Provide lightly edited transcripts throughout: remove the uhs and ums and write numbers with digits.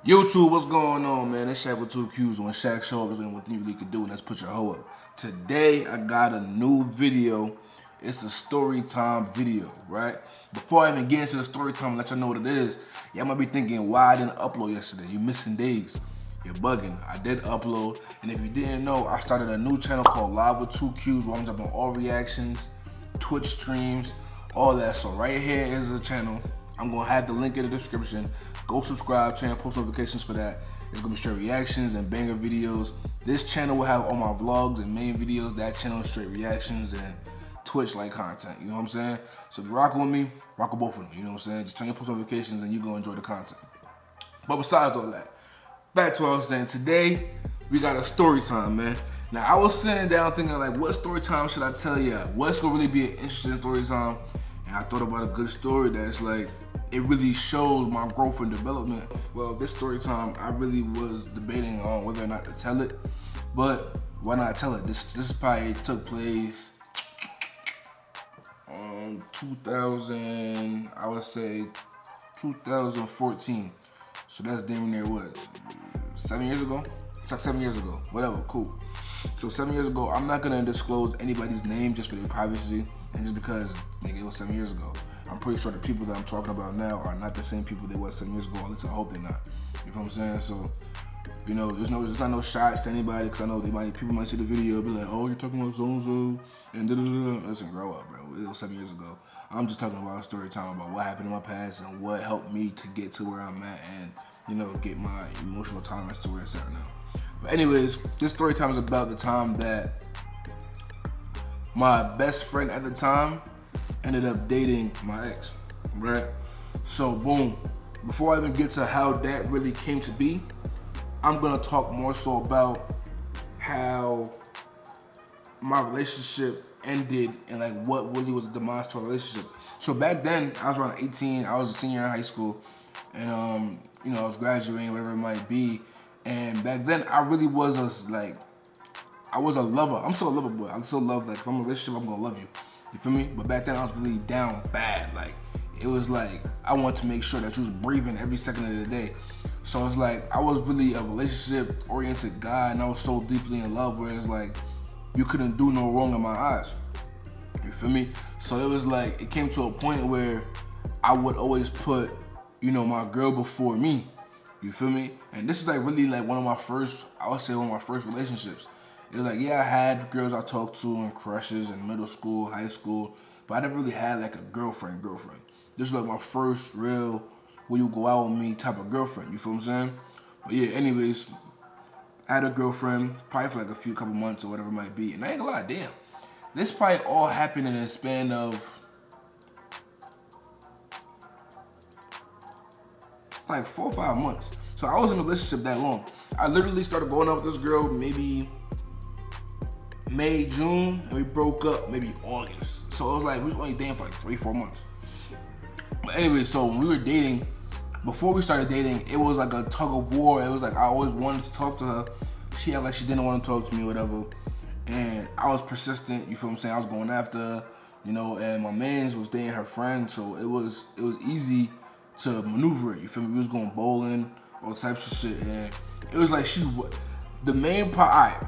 YouTube, what's going on, man? It's Shaq with 2Qs. When Shaq show up, there's one thing you really could do, and that's put your hoe up. Today, I got a new video. It's a story time video, right? Before I even get into the story time and let y'all know what it is, y'all might be thinking, why I didn't upload yesterday? You missing days. You're bugging. I did upload, and if you didn't know, I started a new channel called Live with 2Qs where I'm dropping all reactions, Twitch streams, all that. So right here is the channel. I'm gonna have the link in the description. Go subscribe, turn on post notifications for that. It's gonna be straight reactions and banger videos. This channel will have all my vlogs and main videos. That channel is straight reactions and Twitch-like content, you know what I'm saying? So if you're rocking with me, rock with both of them, you know what I'm saying? Just turn your post notifications and you're gonna enjoy the content. But besides all that, back to what I was saying. Today, we got a story time, man. Now, I was sitting down thinking, like, what story time should I tell you? What's gonna really be an interesting story time? And I thought about a good story that's like, it really shows my growth and development. Well, this story time, I really was debating on whether or not to tell it, but why not tell it? This probably took place 2000, I would say 2014. So that's damn near what, 7 years ago? It's like 7 years ago, whatever, cool. So 7 years ago, I'm not gonna disclose anybody's name just for their privacy, and just because, nigga, it was 7 years ago. I'm pretty sure the people that I'm talking about now are not the same people they were 7 years ago, at least I hope they're not. You know what I'm saying? So, you know, there's not no shots to anybody, because I know people might see the video and be like, oh, you're talking about so-and-so, and da-da-da-da. Listen, grow up, bro. It was 7 years ago. I'm just talking about a story time about what happened in my past and what helped me to get to where I'm at and, you know, get my emotional tolerance to where it's at now. But anyways, this story time is about the time that my best friend at the time ended up dating my ex, right? So boom, before I even get to how that really came to be, I'm gonna talk more so about how my relationship ended and like what really was the demise to our relationship. So back then, I was around 18, I was a senior in high school, and you know, I was graduating, whatever it might be. And back then, I really was I was a lover. I'm still a lover boy. I'm still love, like, if I'm in a relationship, I'm gonna love you. You feel me? But back then, I was really down bad. Like, it was like, I wanted to make sure that you was breathing every second of the day. So it's like, I was really a relationship-oriented guy, and I was so deeply in love where it's like, you couldn't do no wrong in my eyes. You feel me? So it was like, it came to a point where I would always put, you know, my girl before me. You feel me? And this is like really like one of my first, I would say one of my first relationships. It was like, yeah, I had girls I talked to and crushes in middle school, high school, but I never really had like a girlfriend. This was like my first real, will you go out with me type of girlfriend, you feel what I'm saying? But yeah, anyways, I had a girlfriend, probably for like a couple months or whatever it might be, and I ain't gonna lie, damn. This probably all happened in a span of like 4 or 5 months. So I was in a relationship that long. I literally started going out with this girl maybe May, June, and we broke up maybe August. So it was like, we was only dating for like 3 or 4 months. But anyway, so when we were dating, before we started dating, it was like a tug of war. It was like, I always wanted to talk to her. She acted like she didn't want to talk to me or whatever. And I was persistent, you feel what I'm saying? I was going after her, you know, and my mans was dating her friend, so it was easy to maneuver it, you feel me? We was going bowling, all types of shit, and it was like the main part, alright,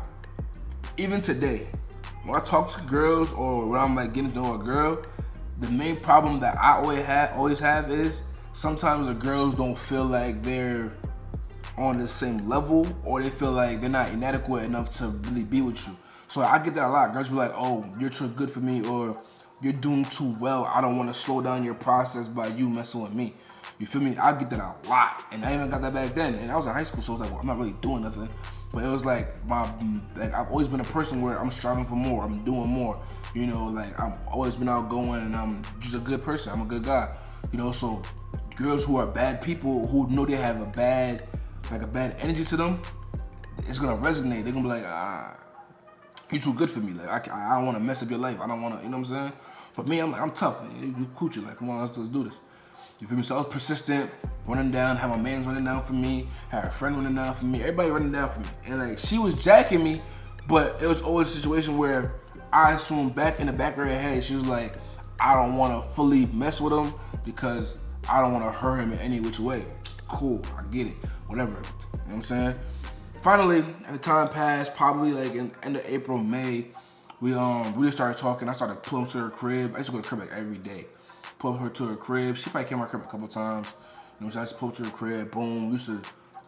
even today, when I talk to girls or when I'm like getting to know a girl, the main problem that I always have is sometimes the girls don't feel like they're on the same level, or they feel like they're not inadequate enough to really be with you. So I get that a lot. Girls be like, oh, you're too good for me, or you're doing too well. I don't want to slow down your process by you messing with me. You feel me? I get that a lot, and I even got that back then. And I was in high school, so it was like, well, I'm not really doing nothing. But it was like I've always been a person where I'm striving for more. I'm doing more. You know, like I've always been outgoing, and I'm just a good person. I'm a good guy. You know, so girls who are bad people, who know they have a bad energy to them, it's gonna resonate. They're gonna be like, you too good for me. Like I don't want to mess up your life. I don't want to, you know what I'm saying? But me, I'm tough. You coochie, like, come on, let's do this. You feel me? So I was persistent, running down, had my mans running down for me, had a friend running down for me, everybody running down for me. And like, she was jacking me, but it was always a situation where I assumed back in the back of her head, she was like, I don't want to fully mess with him because I don't want to hurt him in any which way. cool. I get it. Whatever. You know what I'm saying? Finally, as the time passed, probably like in end of April, May, we really started talking. I started pulling her to her crib. I used to go to her crib like every day. Pull her to her crib. She probably came to my crib a couple times. You know, so I just pulled to her crib. Boom. We used to,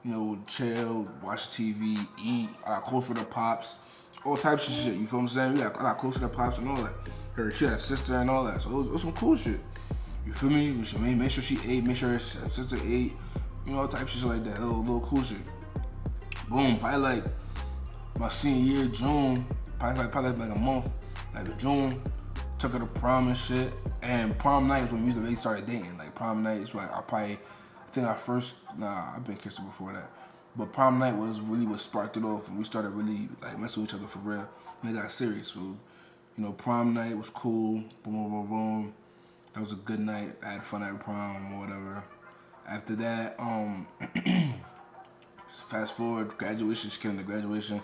you know, chill, watch TV, eat. I got close with her pops. All types of shit. You feel what I'm saying? I got close with her pops and all that. She had a sister and all that. So it was some cool shit. You feel me? We should make sure she ate. Make sure her sister ate. You know, all types of shit like that. Little cool shit. Boom. Probably like my senior year, June. Probably like a month. Like June. Took her to prom and shit. And prom night is when we really started dating. Like prom night is like I think our first, I've been kissing before that. But prom night was really what sparked it off, and we started really like messing with each other for real. And it got serious. So, you know, prom night was cool. Boom, boom, boom, boom. That was a good night. I had fun at prom or whatever. After that, fast forward, graduation. She came to graduation.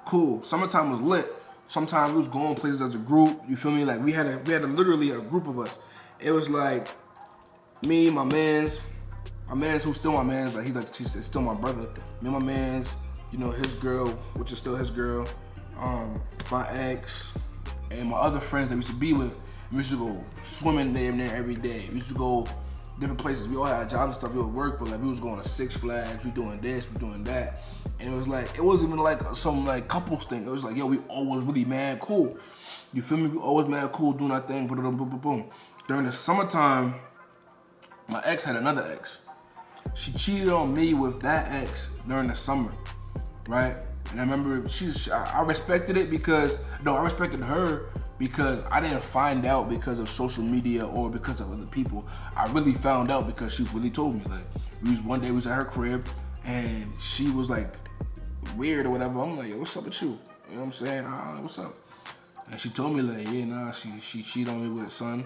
Cool. Summertime was lit. Sometimes we was going places as a group. You feel me? Like we had literally a group of us. It was like me, my mans who's still my mans, but he's still my brother. Me and my mans, you know, his girl, which is still his girl, my ex, and my other friends that we used to be with. We used to go swimming there every day. We used to go different places. We all had jobs and stuff. We would work, but like we was going to Six Flags. We doing this, we doing that. And it was like, it wasn't even like some like couples thing. It was like, yo, we always really mad cool. You feel me? We always mad cool doing our thing. Boom, boom, boom, boom. During the summertime, my ex had another ex. She cheated on me with that ex during the summer, right? And I remember I respected it because, I respected her because I didn't find out because of social media or because of other people. I really found out because she really told me. Like, one day we was at her crib and she was like weird or whatever. I'm like, yo, what's up with you? You know what I'm saying? What's up? And she told me like, yeah, nah, she cheated on me with son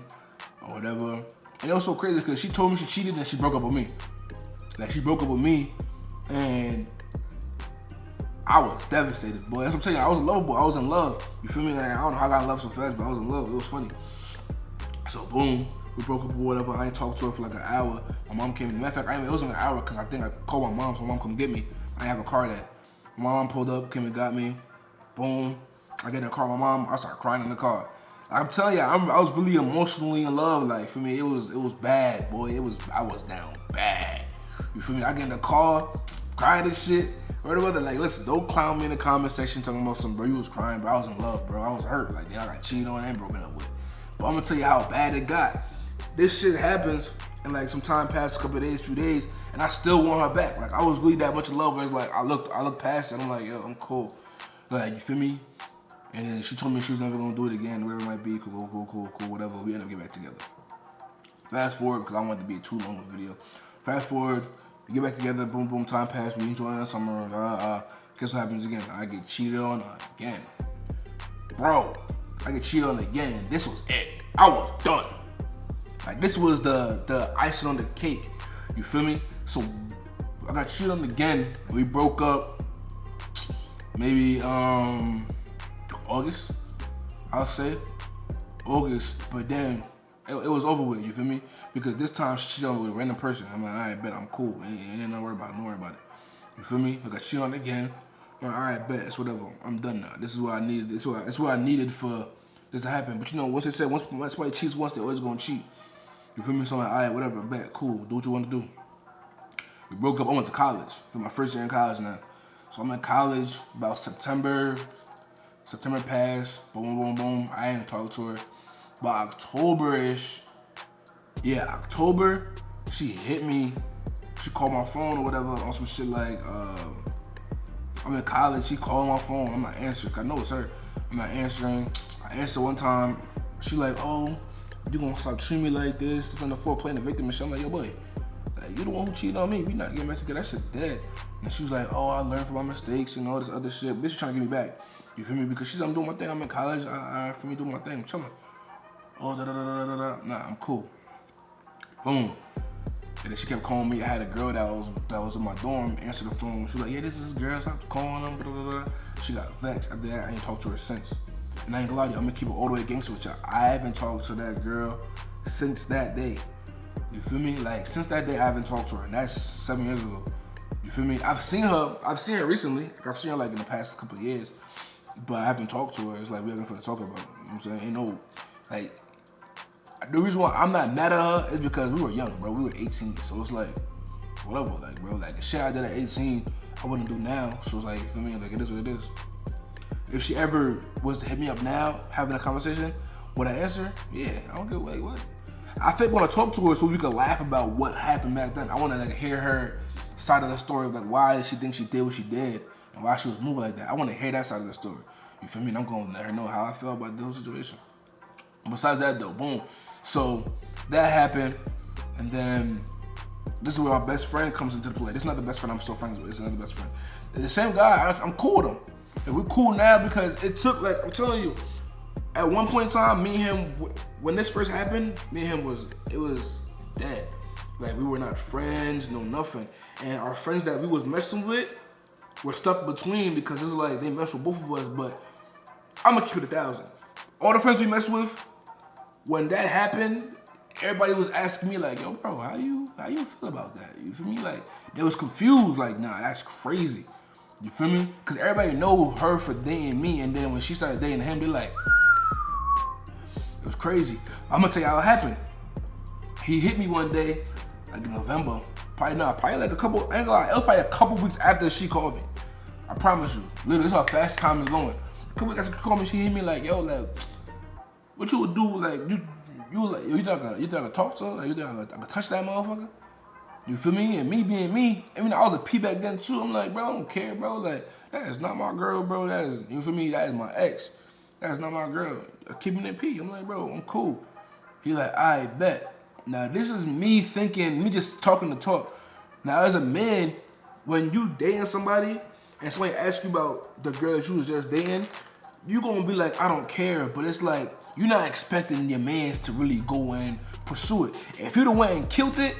or whatever. And it was so crazy because she told me she cheated and she broke up with me. Like, she broke up with me and I was devastated, boy. That's what I'm saying. I was lovable. I was in love. You feel me? Like, I don't know how I got in love so fast, but I was in love. It was funny. So boom, we broke up or whatever. I ain't talked to her for like an hour. My mom came. Matter of fact, it wasn't an hour because I think I called my mom so my mom come get me. I didn't have a car that. My mom pulled up, came and got me. Boom. I get in the car with my mom. I started crying in the car. I'm telling you, I was really emotionally in love. Like, for me, it was bad, boy. I was down bad. You feel me? I get in the car, crying and shit. Or whatever. Like, listen, don't clown me in the comment section talking about some, bro, you was crying, bro. I was in love, bro. I was hurt. Like, I got cheated on and broken up with. But I'm gonna tell you how bad it got. This shit happens, and like some time passed, a couple of days, few days, and I still want her back. Like, I was really that much in love where it's like, I looked past it, and I'm like, yo, I'm cool. Like, you feel me? And then she told me she was never gonna do it again, whatever it might be, cool, whatever. We ended up getting back together. Fast forward, because I want it to be too long of a video. Fast forward, we get back together, boom, boom, time passed, we enjoying the summer, guess what happens again? I get cheated on again. Bro, I get cheated on again, and this was it. I was done. Like, this was the icing on the cake. You feel me? So, I got cheated on again, and we broke up maybe, August, I'll say. August, but then it was over with, you feel me? Because this time she cheated on me with a random person. I'm like, all right, bet, I'm cool. Ain't nothing to worry about it, don't worry about it. You feel me? I got cheated on again. I'm like, all right, bet, it's whatever. I'm done now. This is what I needed. It's what I needed for this to happen. But you know, once they said, once somebody cheats once, they always gonna cheat. You feel me? So I'm like, all right, whatever, bet, cool, do what you want to do. We broke up, I went to college. It's my first year in college now. So I'm in college about September passed, boom, boom, boom. I ain't talked to her. By October-ish, October, she hit me. She called my phone or whatever on some shit like, I'm in college, she called my phone. I'm not answering, 'cause I know it's her. I'm not answering. I answered one time. She like, oh, you gonna stop treating me like this? This on the floor playing the victim and shit. I'm like, yo, boy, like, you the one who cheated on me. We not getting back together. That shit dead. And she was like, oh, I learned from my mistakes and all this other shit. Bitch trying to get me back. You feel me? Because she's, I'm doing my thing. I'm in college. I feel me doing my thing. I'm chilling. Oh, Nah, I'm cool. Boom. And then she kept calling me. I had a girl that was in my dorm answer the phone. She was like, yeah, this is his girl. Stop calling him. She got vexed. After that, I ain't talked to her since. And I ain't gonna lie to you, I'm gonna keep it all the way gangster with y'all. I haven't talked to that girl since that day. You feel me? Like, since that day, I haven't talked to her, and that's 7 years ago. You feel me? I've seen her recently. Like, I've seen her like in the past couple of years, but I haven't talked to her. It's like we haven't to talk about it. You know what I'm saying? Ain't no, like, the reason why I'm not mad at her is because we were young, bro. We were 18, so it's like, whatever, like, bro. Like, the shit I did at 18, I wouldn't do now. So it's like, you feel me? Like, it is what it is. If she ever was to hit me up now, having a conversation, would I answer? Yeah, I don't give a like, what? I think when I talk to her so we could laugh about what happened back then. I want to like hear her side of the story of like why did she think she did what she did and why she was moving like that. I want to hear that side of the story. You feel me? And I'm going to let her know how I felt about the whole situation. Besides that though, boom. So that happened, and then this is where our best friend comes into play. This is not the best friend I'm still friends with. It's another best friend. And the same guy, I'm cool with him. And we're cool now because it took, like, I'm telling you, at one point in time, me and him, when this first happened, me and him was dead. Like, we were not friends, no nothing. And our friends that we was messing with were stuck between because it's like they messed with both of us, but I'm gonna keep it 1,000. All the friends we messed with, when that happened, everybody was asking me like, yo, bro, how you feel about that? You feel me? Like, they was confused, like, nah, that's crazy. You feel me? Because everybody know her for dating me, and then when she started dating him, they like, it was crazy. I'm gonna tell you how it happened. He hit me one day, like in November. Probably like a couple, I ain't gonna lie, it was probably a couple weeks after she called me. I promise you. Literally, this is how fast time is going. A couple weeks after she called me, she hit me like, yo, like, what you would do, like, you think I could talk to her? Like, you think I could touch that motherfucker? You feel me? And me being me, I mean, I was a P back then too. I'm like, bro, I don't care, bro. Like, that is not my girl, bro. That is, you feel me? That is my ex. That is not my girl. Keeping it P. I'm like, bro, I'm cool. He like, I bet. Now, this is me thinking, me just talking the talk. Now, as a man, when you dating somebody and somebody asks you about the girl that you was just dating, you gonna be like, I don't care. But it's like, you're not expecting your mans to really go and pursue it. If you'd have went and killed it,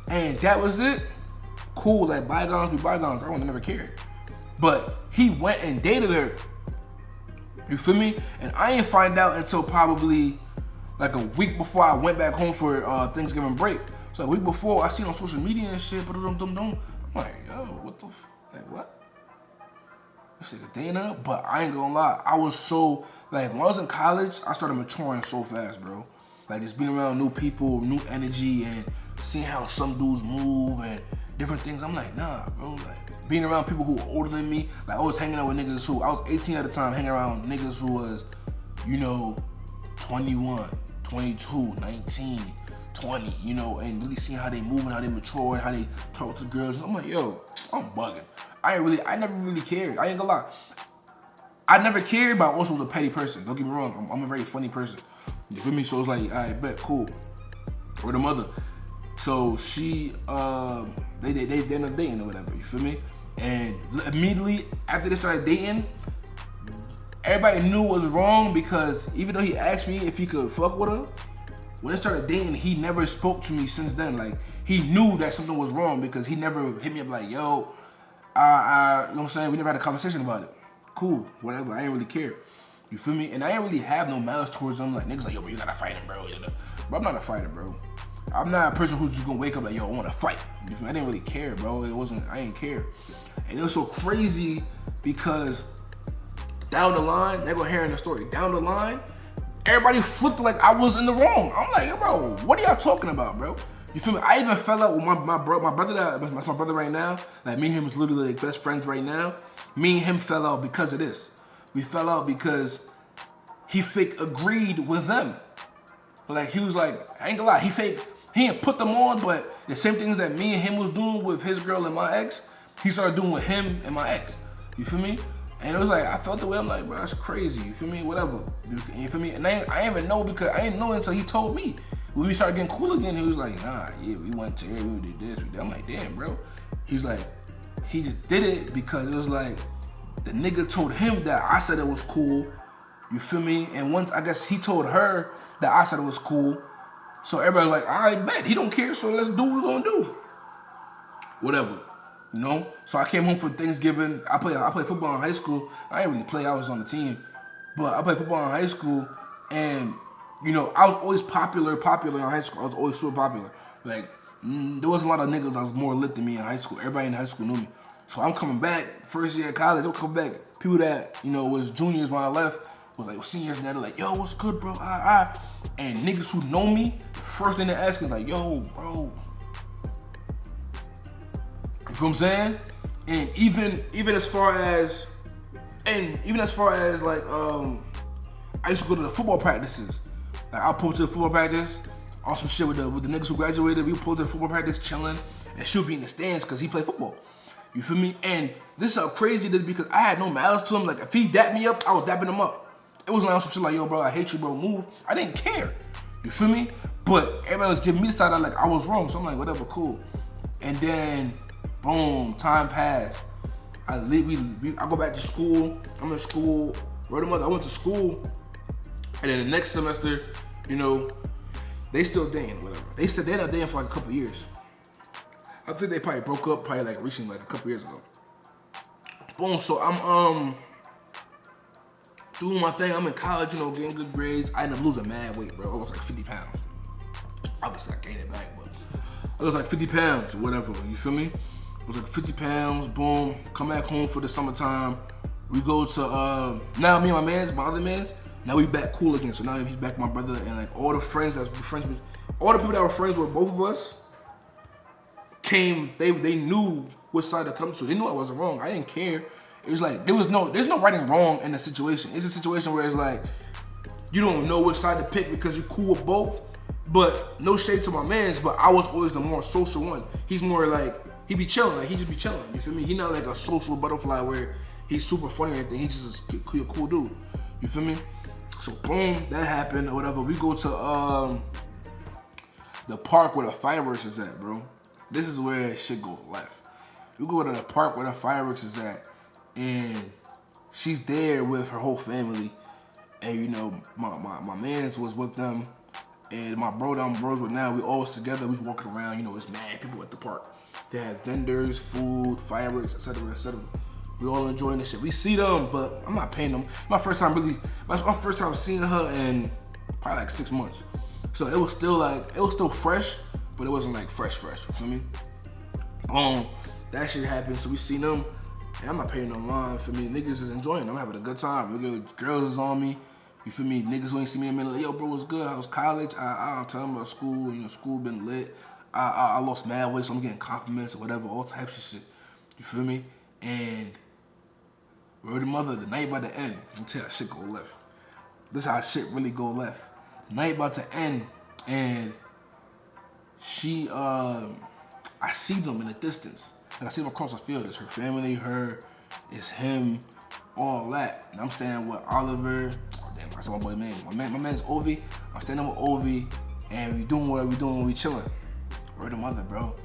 and that was it, cool, like bygones be bygones, I would never cared. But he went and dated her. You feel me? And I didn't find out until probably like a week before I went back home for Thanksgiving break. So a week before, I seen on social media and shit, but I'm like, yo, what the like what? This nigga dating her? But I ain't gonna lie, I was so, like, when I was in college, I started maturing so fast, bro. Like, just being around new people, new energy, and seeing how some dudes move and different things. I'm like, nah, bro. Like, being around people who were older than me. Like, I was hanging out with niggas who, I was 18 at the time, hanging around niggas who was, you know, 21, 22, 19, 20, you know, and really seeing how they move and how they mature and how they talk to girls. I'm like, yo, I'm bugging. I never really cared. I ain't gonna lie. I never cared, but I also was a petty person. Don't get me wrong. I'm a very funny person. You feel me? So it's like, I bet, cool. Or the mother. So she, they ended up dating or whatever. You feel me? And immediately after they started dating, everybody knew what was wrong because even though he asked me if he could fuck with her, when they started dating, he never spoke to me since then. Like, he knew that something was wrong because he never hit me up like, yo, you know what I'm saying? We never had a conversation about it. Cool, whatever, I ain't really care. You feel me? And I ain't really have no malice towards him. Like, niggas like, yo, bro, you gotta fight him, bro. But I'm not a fighter, bro. I'm not a person who's just gonna wake up like, yo, I wanna fight. You feel me? I didn't really care, bro. I didn't care. And it was so crazy because down the line, they're gonna hear in the story, down the line, everybody flipped like I was in the wrong. I'm like, yo, bro, what are y'all talking about, bro? You feel me? I even fell out with my brother that's my brother right now. Like, me and him is literally like best friends right now. Me and him fell out because of this. We fell out because he fake agreed with them. Like, he was like, I ain't gonna lie, he ain't put them on, but the same things that me and him was doing with his girl and my ex, he started doing with him and my ex. You feel me? And it was like, I felt the way, I'm like, bro, that's crazy. You feel me? Whatever. You feel me? And I didn't even know because I didn't know until he told me. When we started getting cool again, he was like, nah, yeah, we went to here, we did this, we did that. I'm like, damn, bro. He's like, he just did it because it was like, the nigga told him that I said it was cool. You feel me? And once, I guess he told her that I said it was cool. So everybody was like, I bet, he don't care, so let's do what we're gonna do. Whatever, you know? So I came home for Thanksgiving. I played football in high school. I didn't really play, I was on the team. But I played football in high school, and you know, I was always popular in high school. I was always super popular. Like, there wasn't a lot of niggas that was more lit than me in high school. Everybody in high school knew me. So I'm coming back, first year of college, I'm coming back. People that, you know, was juniors when I left, was like seniors, and they're like, yo, what's good, bro? And niggas who know me, the first thing they ask is like, yo, bro. You feel what I'm saying? And even as far as like, I used to go to the football practices. Like, I'll pull to the football practice, on some shit with the niggas who graduated. We pull to the football practice, chilling, and she'll be in the stands because he played football. You feel me? And this is how crazy it is because I had no malice to him. Like, if he dapped me up, I was dapping him up. It wasn't like some shit like, yo, bro, I hate you, bro, move. I didn't care. You feel me? But everybody was giving me the side eye like I was wrong. So I'm like, whatever, cool. And then, boom, time passed. I go back to school. I'm in school. Right, I went to school. And then the next semester, you know, they still dating, whatever. They're not dating for like a couple years. I think they probably broke up like recently, like a couple years ago. Boom, so I'm doing my thing. I'm in college, you know, getting good grades. I ended up losing mad weight, bro. I lost like 50 pounds. Obviously, I gained it back, but I lost like 50 pounds or whatever, you feel me? It was like 50 pounds, boom. Come back home for the summertime. We go to, now me and my other mans, now we back cool again. So now he's back my brother, and like all the friends that were friends with, all the people that were friends with both of us came, they knew which side to come to. They knew I wasn't wrong. I didn't care. It was like, there's no right and wrong in the situation. It's a situation where it's like, you don't know which side to pick because you're cool with both. But no shade to my mans, but I was always the more social one. He's more like, he be chilling, like he just be chilling, you feel me? He not like a social butterfly where he's super funny or anything. He just a cool dude, you feel me? So boom, that happened or whatever. We go to the park where the fireworks is at, bro. This is where shit go left. We go to the park where the fireworks is at, and she's there with her whole family. And you know, my mans was with them, and my bros were now. We all was together. We was walking around. You know, it's mad people at the park. They had vendors, food, fireworks, etc., etc. We all enjoying this shit. We see them, but I'm not paying them. My first time seeing her in probably like 6 months. So it was still fresh, but it wasn't like fresh, you feel me? Boom, that shit happened, so we seen them, and I'm not paying no mind, for me. Niggas is enjoying, I'm having a good time. Girls is on me, you feel me? Niggas who ain't see me in a minute, like, yo, bro, what's good? How's college? I tell them about school, you know, school been lit. I lost mad weight, so I'm getting compliments or whatever, all types of shit, you feel me? And word of mother, the night about to end, until that shit go left. This is how shit really go left. The night about to end, and she, I see them in the distance. Like I see them across the field. It's her family, it's him, all that. And I'm standing with Oliver. Oh damn, I said my boy name. My man's Ovi. I'm standing with Ovi, and we doing what we doing. We chilling. Word of mother, bro.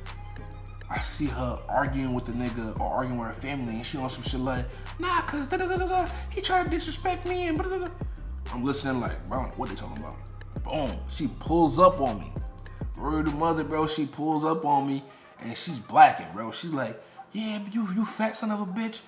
I see her arguing with the nigga or arguing with her family, and she on some shit like, nah, cause he tried to disrespect me and blah, blah, blah. I'm listening like, bro, what they talking about? Boom, she pulls up on me. Word of mother, bro, she pulls up on me, and she's blacking, bro. She's like, yeah, but you fat son of a bitch,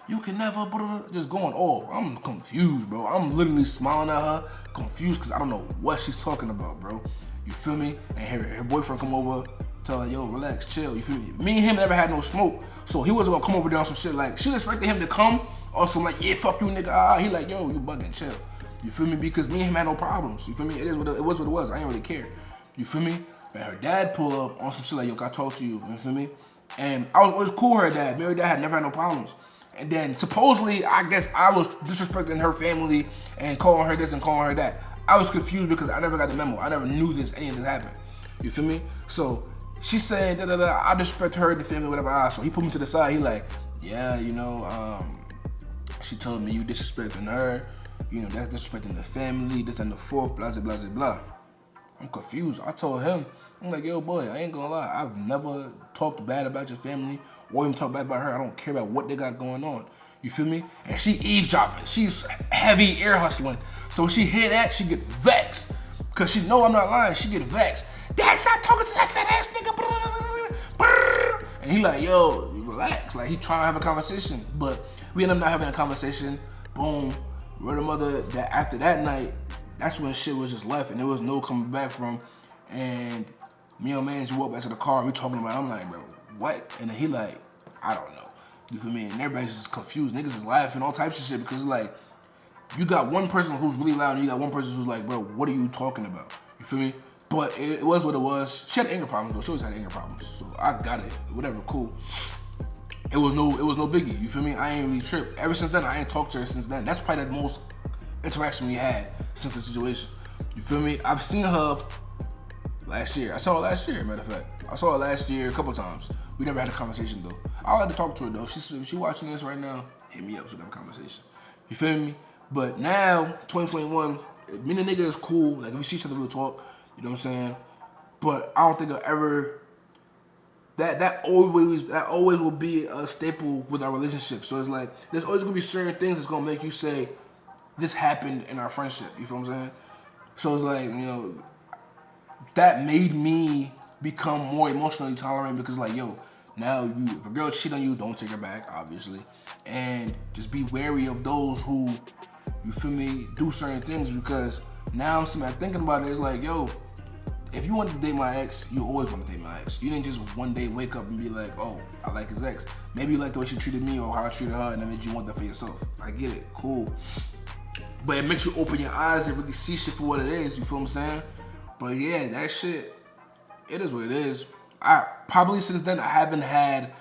you can never, just going off. I'm confused, bro. I'm literally smiling at her, confused, because I don't know what she's talking about, bro. You feel me? And her boyfriend come over, tell her, yo, relax, chill, you feel me? Me and him never had no smoke, so he wasn't gonna come over there on some shit like, she was expecting him to come, or some like, yeah, fuck you, nigga, he like, yo, you bugging, chill. You feel me? Because me and him had no problems, you feel me? It was what it was, I didn't really care. You feel me? And her dad pulled up on some shit like, yo, I talk to you feel me? And I was always cool with her dad. Me and her dad had never had no problems. And then supposedly, I guess I was disrespecting her family and calling her this and calling her that. I was confused because I never got the memo. I never knew any of this happened. You feel me? So she's saying, I disrespect her, the family, whatever. So he put me to the side. He like, yeah, you know, she told me you disrespecting her. You know, that's disrespecting the family, this and the fourth, blah, blah, blah, blah. I'm confused. I told him, I'm like, yo, boy, I ain't gonna lie. I've never talked bad about your family or even talked bad about her. I don't care about what they got going on. You feel me? And she eavesdropping. She's heavy ear hustling. So when she hear that, she get vexed. Cause she know I'm not lying. She get vexed. Dad, stop talking to that fat ass nigga. And he like, yo, relax. Like he trying to have a conversation. But we end up not having a conversation. Boom. Word of mother, that after that night, that's when shit was just left and there was no coming back from. And Me and my man, we walk back to the car, we talking about it. I'm like, bro, what? And then he like, I don't know. You feel me? And everybody's just confused. Niggas is laughing, all types of shit, because like, you got one person who's really loud and you got one person who's like, bro, what are you talking about? You feel me? But it was what it was. She had anger problems though. She always had anger problems. So I got it. Whatever, cool. It was no biggie. You feel me? I ain't really tripped. Ever since then, I ain't talked to her since then. That's probably the most interaction we had since the situation. You feel me? I've seen her last year. I saw her last year, matter of fact. I saw her last year a couple times. We never had a conversation though. I like to talk to her though. If she watching this right now, hit me up so we can have a conversation. You feel me? But now, 2021, me and the nigga is cool. Like if we see each other, we'll talk. You know what I'm saying? But I don't think I'll ever. That always will be a staple with our relationship. So it's like there's always gonna be certain things that's gonna make you say, this happened in our friendship. You feel what I'm saying? So it's like, you know, that made me become more emotionally tolerant because like, yo, now if a girl cheat on you, don't take her back, obviously. And just be wary of those who, you feel me, do certain things, because now I'm sitting thinking about it, it's like, yo, if you wanted to date my ex, you always want to date my ex. You didn't just one day wake up and be like, oh, I like his ex. Maybe you like the way she treated me or how I treated her, and that made you want that for yourself. I get it, cool. But it makes you open your eyes and really see shit for what it is, you feel what I'm saying? But yeah, that shit, it is what it is. I probably since then, I haven't had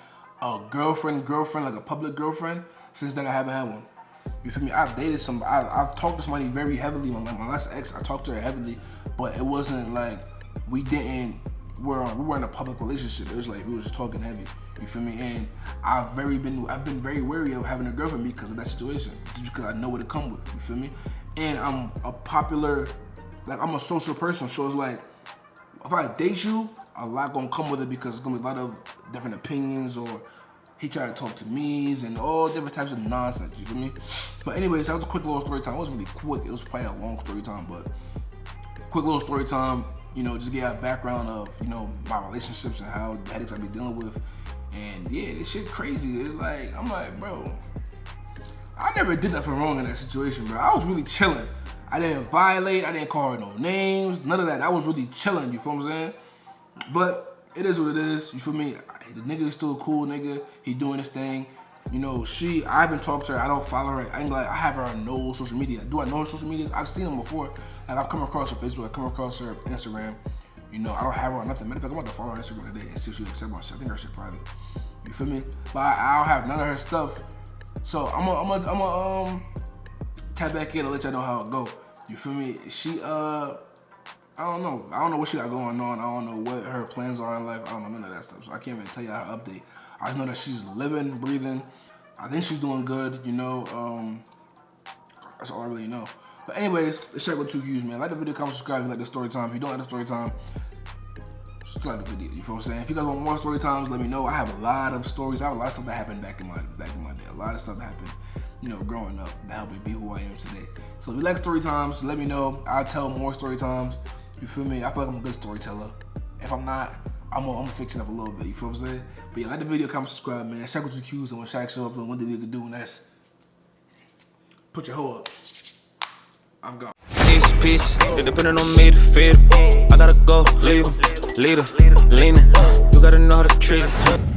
a girlfriend, like a public girlfriend. Since then, I haven't had one. You feel me? I've dated I've talked to somebody very heavily. My last ex, I talked to her heavily, but it wasn't like we were in a public relationship. It was like we were just talking heavy. You feel me? And I've been very wary of having a girlfriend because of that situation, just because I know what it come with. You feel me? And I'm a social person, so it's like if I date you, a lot gonna come with it because it's gonna be a lot of different opinions, or he tried to talk to me and all different types of nonsense. You feel me? But anyways, that was a quick little story time. It wasn't really quick. It was probably a long story time, but quick little story time. You know, just get a background of, you know, my relationships and how the headaches I be dealing with. And yeah, this shit crazy. It's like, I'm like, bro, I never did nothing wrong in that situation, bro. I was really chilling. I didn't violate. I didn't call her no names. None of that. I was really chilling. You feel what I'm saying? But it is what it is. You feel me? The nigga is still a cool nigga. He doing his thing. You know, I haven't talked to her. I don't follow her. I have her on no social media. Do I know her social medias? I've seen them before. Like I've come across her Facebook. I've come across her Instagram. You know, I don't have her on nothing. Matter of fact, I'm about to follow her Instagram today and see if she accepts my shit. I think her shit private. You feel me? But I don't have none of her stuff. So I'm gonna tap back in and let y'all know how it go. You feel me? She I don't know what she got going on. I don't know what her plans are in life. I don't know none of that stuff. So I can't even tell you her update. I just know that she's living, breathing. I think she's doing good, you know. That's all I really know. But anyways, let's check with 2 views, man. Like the video, comment, subscribe if you like the story time. If you don't like the story time, just like the video. You feel what I'm saying? If you guys want more story times, let me know. I have a lot of stories. I have a lot of stuff that happened back in my day. A lot of stuff that happened, you know, growing up that helped me be who I am today. So if you like story times, let me know. I'll tell more story times. You feel me? I feel like I'm a good storyteller. If I'm not, I'm gonna fix it up a little bit. You feel what I'm saying? But yeah, like the video, comment, subscribe, man. Check with 2 Q's, and when Shaq show up, one thing you can do, and that's put your hoe up. I'm gone. Peace, it depending on me to feed 'em. I gotta go, leave 'em, leader, leaning. You gotta know how to treat it.